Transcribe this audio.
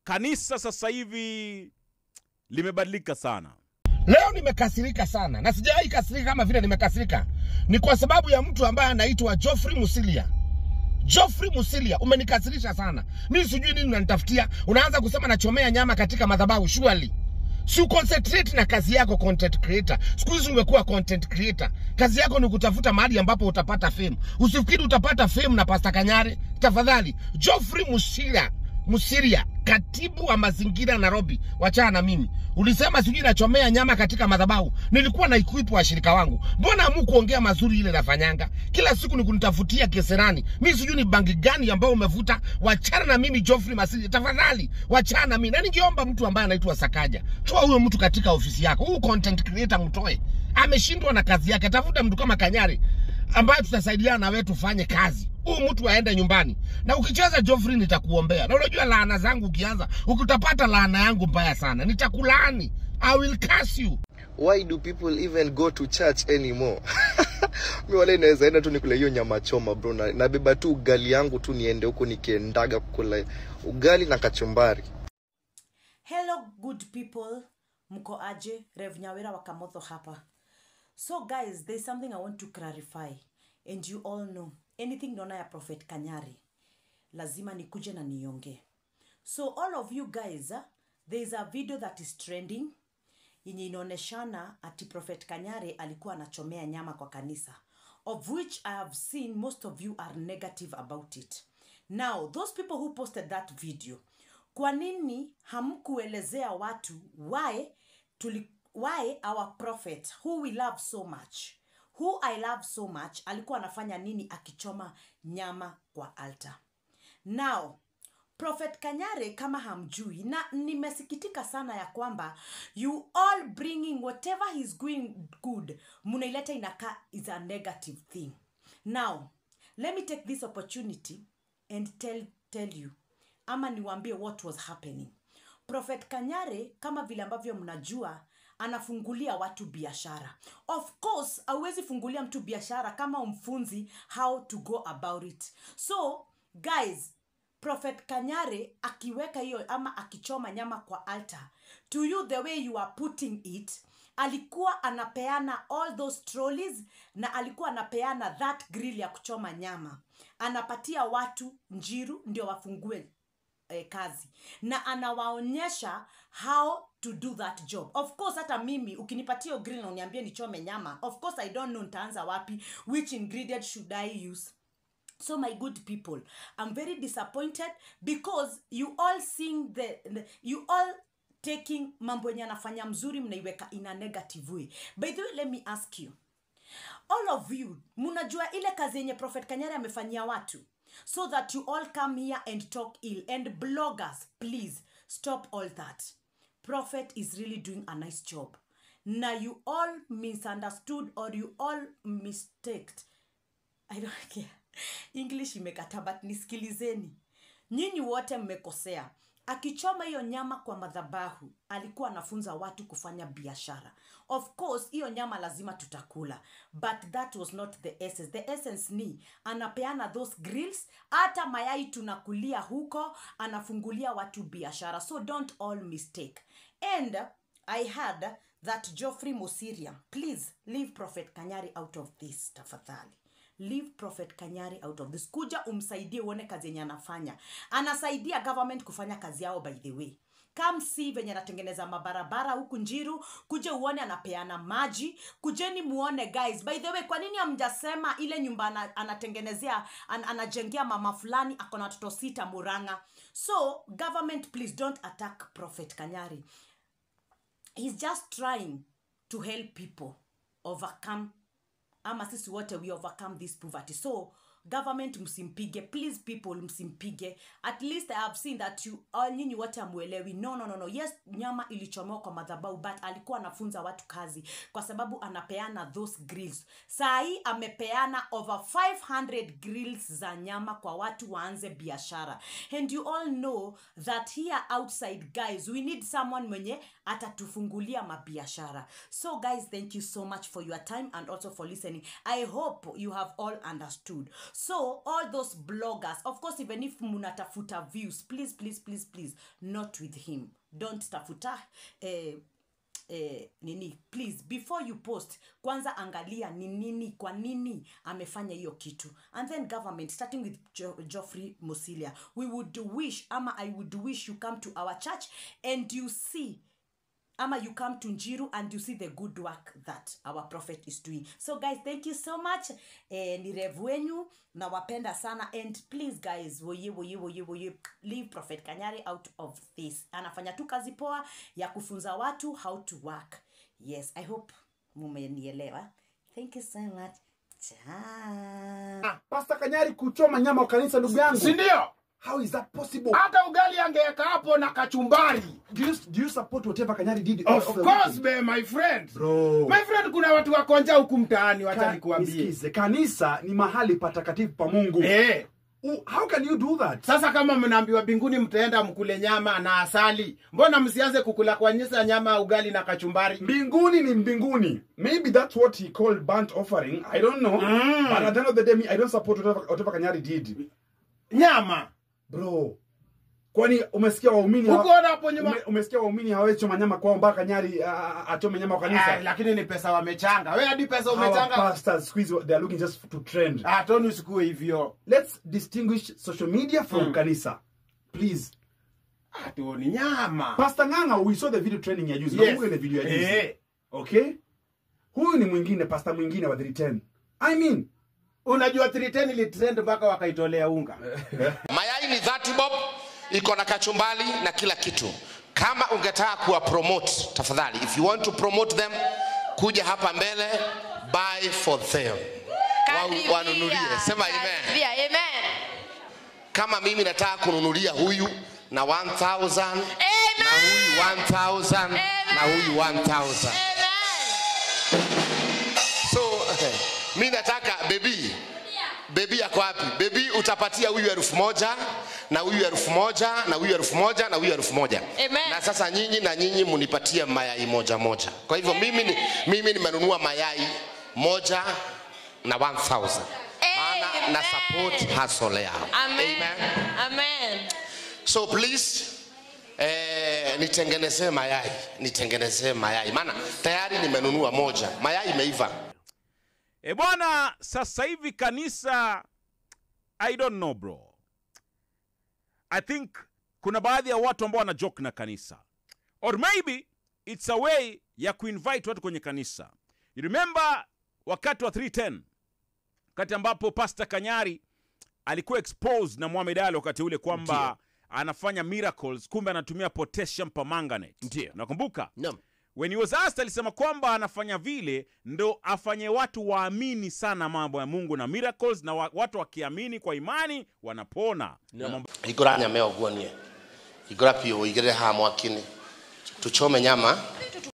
kanisa sasa hivi limebadilika sana. Leo nimekasirika sana, na sijawahi kasirika kama vile nimekasirika. Ni kwa sababu ya mtu ambaye anaitwa Geoffrey Musilia. Geoffrey Musilia, umenikasirisha sana. Mimi sijui nini unanitafutia. Unaanza kusema nachomea nyama katika madhabahu. Surely si concentrate na kazi yako, content creator. Siku hizi umekuwa content creator. Kazi yako ni kutafuta mahali ambapo utapata fame. Usifikiri utapata fame na Pastor Kanyari. Tafadhali, Geoffrey Musilia, katibu wa mazingira Nairobi, wachana na mimi. Ulisema sijui nachomea nyama katika madhabahu. Nilikuwa na equip wa shirika wangu. Mbona hamkuongea mazuri ile nafanyanga? Kila siku ni kunitafutia keserani. Mimi sijui ni bangi gani ambao umevuta. Wachana na mimi Geoffrey Musilia. Tafadhali, wachana na mimi. Na ningeomba mtu ambaye anaitwa Sakaja, toa huyo mtu katika ofisi yako. Huyu content creator mtoe. Ameshindwa na kazi yake. Tafuta mtu kama Kanyari ambaye tutasaidiana na wewe tufanye kazi. Huyu mtu aende nyumbani. Na ukicheza Geoffrey nitakuombea. Na unajua laana zangu ukianza, ukitapata laana yangu mbaya sana. Nitakulaani. I will curse you. Why do people even go to church anymore? Mimi wale naweza enda tu nikule hiyo nyama choma bro, na beba tu ugali yangu tu niende huko nikiendaga kukula ugali na kachumbari. Hello good people, mko aje? Rev Nyawira wa Kamotho hapa. So guys, there's something I want to clarify, and you all know anything naona ya Prophet Kanyari lazima nikuje na nionge. So all of you guys, there's a video that is trending yenye inaoneshana ati Prophet Kanyari alikuwa anachomea nyama kwa kanisa, of which I have seen most of you are negative about it. Now those people who posted that video, kwa nini hamkuelezea watu why our prophet who we love so much, who I love so much, alikuwa anafanya nini akichoma nyama kwa altar? Now Prophet Kanyari, kama hamjui, na nimesikitika sana ya kwamba you all bringing whatever he's going good, munaileta inaka is a negative thing. Now let me take this opportunity and tell you, ama niwaambie what was happening. Prophet Kanyari, kama vile ambavyo mnajua, anafungulia watu biashara. Of course, hauwezi fungulia mtu biashara kama umfunzi how to go about it. So, guys, Prophet Kanyari akiweka hiyo ama akichoma nyama kwa altar, to you the way you are putting it, alikuwa anapeana all those trolleys na alikuwa anapeana that grill ya kuchoma nyama. Anapatia watu Njiru ndio wafungue kazi, na anawaonyesha how to do that job. Of course, hata mimi ukinipatia grill na uniambie nichome nyama, of course I don't know nitaanza wapi, which ingredient should I use. So my good people, I'm very disappointed because you all seeing you all taking mambo yenye anafanya mzuri mnaiweka in a negative way. By the way, let me ask you, all of you, munajua ile kazi yenye Prophet Kanyari amefanyia watu, so that you all come here and talk ill. And bloggers, please stop all that. Prophet is really doing a nice job. Now you all misunderstood or you all mistaked. I don't care. English imekata, but nisikilizeni. Nyinyi wote mmekosea. Akichoma hiyo nyama kwa madhabahu, alikuwa anafunza watu kufanya biashara. Of course, hiyo nyama lazima tutakula. But that was not the essence. The essence ni, anapeana those grills, hata mayai tunakulia huko, anafungulia watu biashara. So don't all mistake. And I heard that Geoffrey Musilia, please leave Prophet Kanyari out of this, tafadhali. Leave Prophet Kanyari out of this. Kuja umsaidie uone kazi yenye anafanya. Anasaidia government kufanya kazi yao, by the way. Come see venye anatengeneza mabarabara huku Njiru. Kuje uone anapeana maji. Kujeni muone guys. By the way, kwa nini hamjasema ile nyumba anatengenezea, anajengea mama fulani akona watoto 6 Murang'a? So government, please don't attack Prophet Kanyari. He's just trying to help people overcome, ama sisi wote we overcome this poverty. So government msimpige, please people msimpige. At least I have seen that you all nyinyi wote amuelewi. No. Yes, nyama ilichomewa kwa madhabahu, but alikuwa anafunza watu kazi kwa sababu anapeana those grills. Saa hii amepeana over 500 grills za nyama kwa watu waanze biashara. And you all know that here outside guys, we need someone mwenye atatufungulia mabiashara. So guys, thank you so much for your time and also for listening. I hope you have all understood. So all those bloggers, of course, even if munatafuta views, please, please, please, please, not with him. Don't tafuta nini, please, before you post, kwanza angalia ni nini, kwa nini amefanya hiyo kitu. And then government, starting with Geoffrey Musilia, we would wish, I would wish you come to our church and you see, you come to Njiru and you see the good work that our prophet is doing. So guys, thank you so much. Ni revu wenyu, nawapenda sana, and please guys, woye, leave Prophet Kanyari out of this. Anafanya tu kazi poa ya kufunza watu how to work. Yes, I hope mumenielewa. Thank you so much. Pastor Kanyari kuchoma nyama wa kanisa ndugu yangu. Si ndio? How is that possible? Hata ugali angeweka hapo na kachumbari. Do you support whatever Kanyari did? Of course, my friend. Bro. My friend, kuna watu wakonja huku mtaani, wacha nikuambie. Nisikize, kanisa ni mahali patakatifu pa Mungu. How can you do that? Sasa kama mnaambiwa binguni mtaenda mkule nyama na asali, mbona msianze kukula kwa nyisa nyama, ugali na kachumbari? Mbinguni ni mbinguni. Maybe that's what he called burnt offering. I don't know. But at the end of the day, I don't support whatever Kanyari did. Nyama. Bro. Kwani umesikia waumini umesikia waumini hawezi choma nyama kwao mpaka Kanyari achome nyama kwa kanisa? Lakini ni pesa wamechanga. Wewe hadi pesa umechanga. Our pastors squeeze, they are looking just to trend. Tonu usikue hivyo. Let's distinguish social media from kanisa. Please. Toni nyama. Pastor Nganga, we saw the video trending ya juzi. Yes. Ile video ya juzi. Okay? Huyu ni mwingine, pastor mwingine wa 310. I mean, unajua 310 ili trend mpaka wakaitolea unga. Mayai ni 30 bob, iko na kachumbali na kila kitu. Kama ungetaka kuwa promote, tafadhali, if you want to promote them, kuja hapa mbele, buy for them. Wanunulie. Sema amen. Amen. Kama mimi nataka kununulia huyu na 1000, amen, na huyu 1000, amen, na huyu 1000. Amen. So mimi nataka baby yako wapi? Baby utapatia huyu 1000 na huyu 1000 na huyu 1000 na huyu 1000. Amen. Na sasa nyinyi munipatie mayai moja. Kwa hivyo mimi nimenunua mayai moja na 1000. Maana na support hustle yao. Amen. Amen. So please nitengenezee mayai. Maana tayari nimenunua moja. Mayai imeiva. Bwana, sasa hivi kanisa, I don't know bro. I think kuna baadhi ya watu ambao wana joke na kanisa. Or maybe it's a way ya kuinvite watu kwenye kanisa. You remember wakati wa 310, wakati ambapo Pastor Kanyari alikuwa exposed na Mohamed Ali wakati ule kwamba anafanya miracles, kumbe anatumia potassium permanganate. Ndio. Nakumbuka? Naam. When he was asked, alisema kwamba anafanya vile ndo afanye watu waamini sana mambo ya Mungu na miracles, na watu wakiamini kwa imani wanapona. Igora nyama oguonie. Igora pio igere ha mwakini. Tuchome nyama.